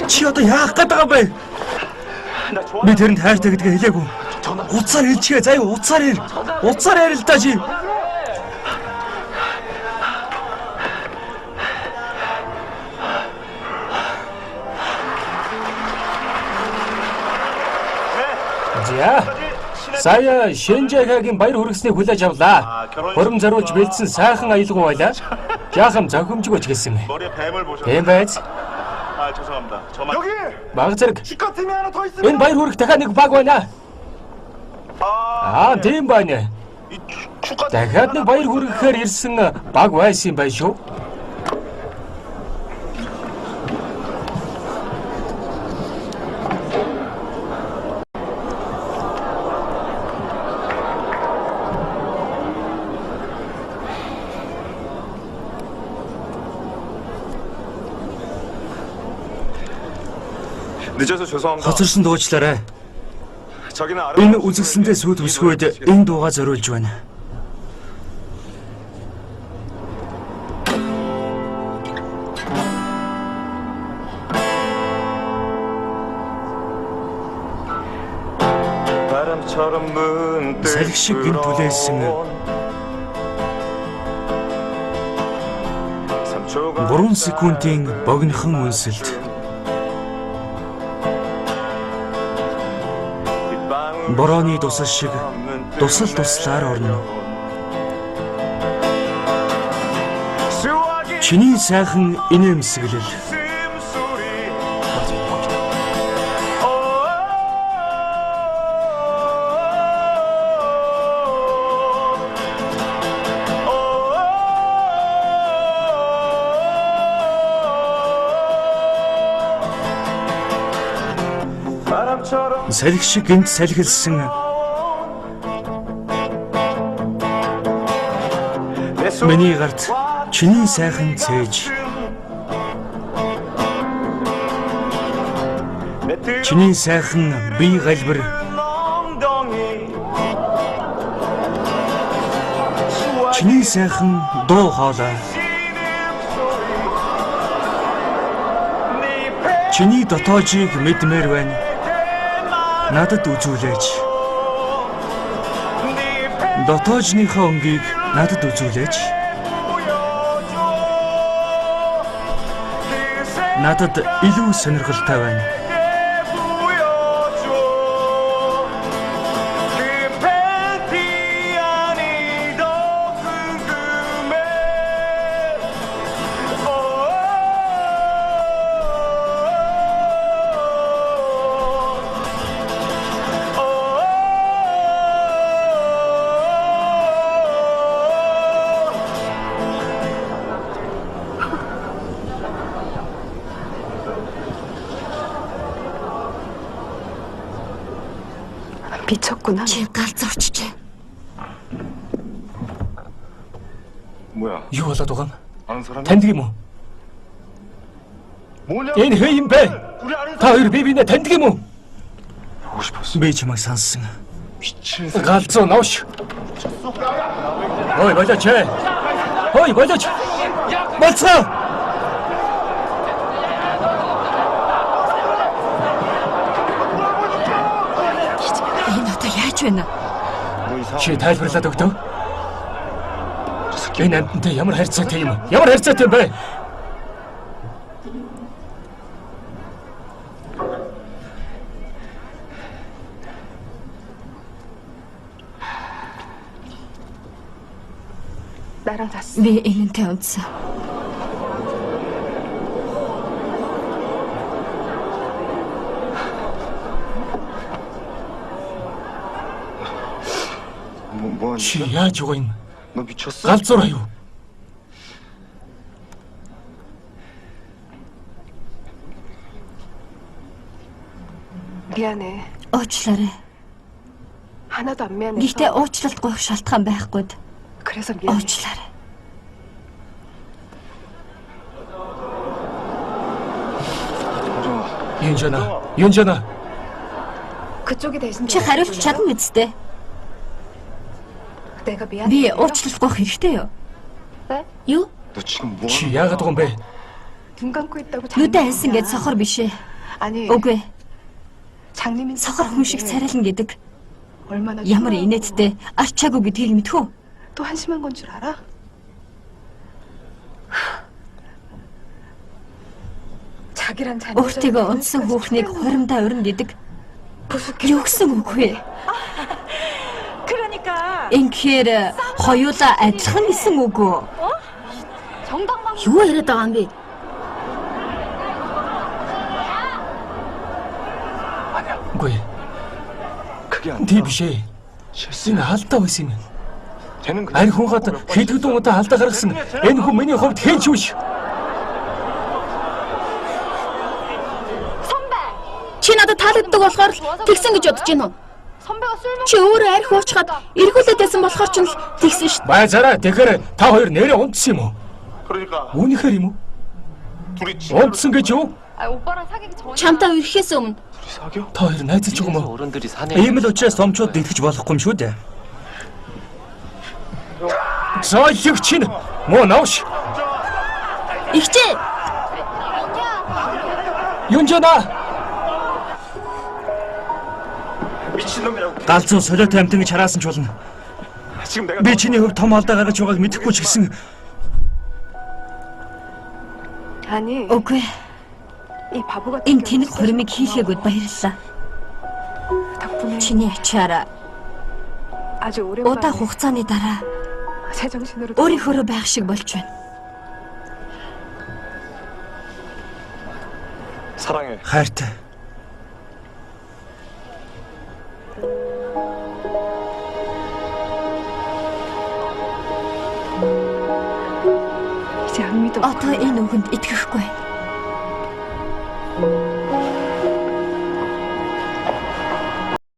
Чи одоо яах гээд байгаа бэ? Би тэрэнд хайртай гэдгээ хэлээгүй. Уцаар хэлчихээ заяа уцаар ир. Уцаар ярил та чи. За. Сая Шинжаагийн баяр хүргэснийг хүлээж авлаа. Хурим зориулж бэлдсэн сайхан аялал байлаа. Жаахан зохимжгүй ч гэсэн. Тийм байц. Баг зэрэг. Энэ баяр хүрэх дахиад нэг баг байна. Тийм байна. Дахиад нэг баяр хүргэхээр ирсэн баг байсан юм байна шүү. Хоцорсон дуучлаарай. Энэ үзэгсэндээ сүйд өсгөөд энэ дуугаа зориулж байна. Салхи шиг гин түлээсэн 3 секундын богинохон үнсэлт. Борооны дусал шиг тусал туслаар орно. Чиний сайхан инээмсэглэл. Салхи шиг гинт салхилсан миний гарт чиний сайхан цээж. Чиний сайхан бие галбир. Чиний сайхан дуу хоолой. Чиний дотоожийг мэдмээр байна. Надад үзүүлээч. Дотоожныхоо өнгийг надад үзүүлээч. Надад илүү сонирхолтой байна. 미쳤구나. Чи галзуурчжээ. Юу болоод байгаа юм? Таньдаг юм уу? Энэ хэн юм бэ? Та хоёр бибинэ таньдаг юм уу? Би чамайг сонссон. Галзуу новш. Ой, болооч. Ой, болооч. Болцоо. Байна. Чи тайлбарлаад өгдөө. Энэ амттай ямар харьцаатай юм? Ямар харьцаатай юм бэ? 나랑 잤어. Би энэнтэй унтсан. Чи яаж байгаа юм? 너 미쳤어? галзуураа юу? 미안해. Уучлаарай. 하나도 안 미안해. Гэхдээ уучлалт гуйх шалтгаан байхгүйд. 그래서 미안해. Уучлаарай. Юнжана. 그쪽이 대신 Чи хариулж чадна үсттэй. 내가 미안해. Би уучлалт гуйх хэрэгтэй юу? 네? Юу? 너 지금 뭐 Чи яагаад байгаа юм бэ? 눈 감고 있다고 Нүдэ хэлсэн гэж сохор биш ээ. 아니, Үгүй. 장님인 Сохор хүн шиг царайлна гэдэг 얼마나 ямар 추워요. инээдтэй арчаагүй гэдгийг мэдхүү. 또 한심한 건 줄 알아? 자기란 잔 Өөртөө унтсан хүүхнийг хуримдаа урина гэдэг юу гэсэн үг вэ? 그러니까 Инхээр хоёулаа адилхан гэсэн үг үү? 정당방 Юу яриад байгаа юм бэ? Үгүй. 그게 Тий биш ээ. Энэ алдаа байсан юм. 쟤는 Ари хүн хат хэдэн удаа алдаа гаргасан. Энэ хүн миний хувьд хэн ч биш. Чи надад таалагддаг болохоор л тэгсэн гэж бодож байна уу? 선배가 술 먹고 Чи өөрөө арх уучгаад эргүүлээд байсан болохоор ч л тэгсэн шүү. Байцаараа тэгэхээр та хоёр нэрээ унтсан юм уу? 그러니까 Үүнийхээр юм уу? 둘이 Унтсан гэж юу? 아 오빠랑 사귀기 전에 Чамтай үерхээс өмнө 사겨? Та хоёр найзаж байгаа юм уу? 어른들이 사내 Ийм л учраас томчууд итгэж болохгүй юм шүү дээ. Зоолигч нь муу навш. ихчээ Юнжана. 미친놈이라고. Галзуу солиотой амтан гэж хараасан ч болно. 지금 내가 Би чиний хувьд том алдаа гаргаж байгааг мэдэхгүй ч гэсэн 아니, үгүй. 이 바보 같은 Энэ тэнэг хуримыг хийлгээгүүд баярлалаа. 덕분에 Чиний ачаараа 아주 удаа 오랜만에 хугацааны дараа 제정신으로 өөрийнхөө байх шиг болж байна. 사랑해. хайртай. 이제 안 믿어. Одоо энэ үгэнд итгэхгүй.